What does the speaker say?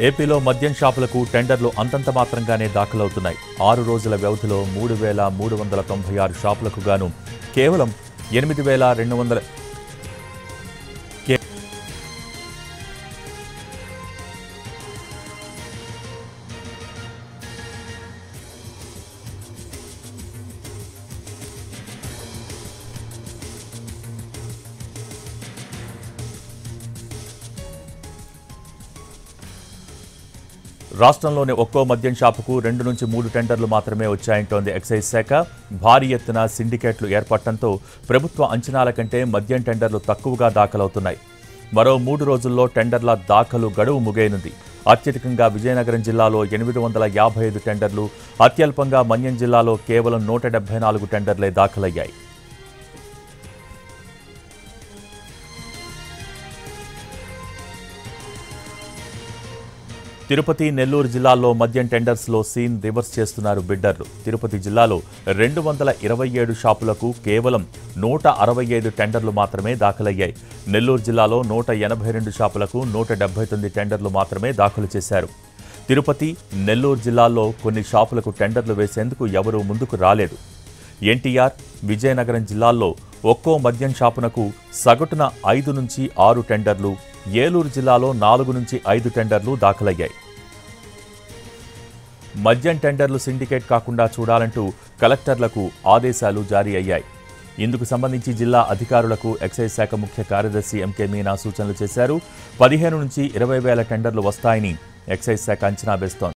ఏపీలో మద్యం షాపులకు టెండర్లు అంతంత మాత్రంగానే దాఖలవుతున్నాయి. 6 రోజుల వ్యవధిలో 3,396 షాపులకు గాను కేవలం 8,200 రాష్ట్రంలోని ఒక్కో మద్యం షాపుకు 2 నుంచి 3 టెండర్లు మాత్రమే వచ్చాయంటోంది ఎక్సైజ్ శాఖ. భారీ ఎత్తున సిండికేట్లు ఏర్పడటంతో ప్రభుత్వ అంచనాల కంటే మద్యం టెండర్లు తక్కువగా దాఖలవుతున్నాయి. మరో 3 రోజుల్లో టెండర్ల దాఖలు గడువు ముగియనుంది. అత్యధికంగా విజయనగరం జిల్లాలో 855 టెండర్లు, అత్యల్పంగా మన్యం జిల్లాలో కేవలం 174 టెండర్లే దాఖలయ్యాయి. తిరుపతి, నెల్లూరు జిల్లాల్లో మద్యం టెండర్స్లో సీన్ రివర్స్ చేస్తున్నారు బిడ్డర్లు. తిరుపతి జిల్లాలో 227 షాపులకు కేవలం 165 టెండర్లు మాత్రమే దాఖలయ్యాయి. నెల్లూరు జిల్లాలో 182 షాపులకు 179 టెండర్లు మాత్రమే దాఖలు చేశారు. తిరుపతి, నెల్లూరు జిల్లాల్లో కొన్ని షాపులకు టెండర్లు వేసేందుకు ఎవరూ ముందుకు రాలేదు. ఎన్టీఆర్, విజయనగరం జిల్లాల్లో ఒక్కో మద్యం షాపునకు సగటున 5 నుంచి 6 టెండర్లు, ఏలూరు జిల్లాలో 4 నుంచి 5 టెండర్లు దాఖలయ్యాయి. మద్యం టెండర్లు సిండికేట్ కాకుండా చూడాలంటూ కలెక్టర్లకు ఆదేశాలు జారీ అయ్యాయి. ఇందుకు సంబంధించి జిల్లా అధికారులకు ఎక్సైజ్ శాఖ ముఖ్య కార్యదర్శి ఎంకే మీనా సూచనలు చేశారు. 15 నుంచి 20 వేల టెండర్లు వస్తాయని ఎక్సైజ్ శాఖ అంచనా వేస్తోంది.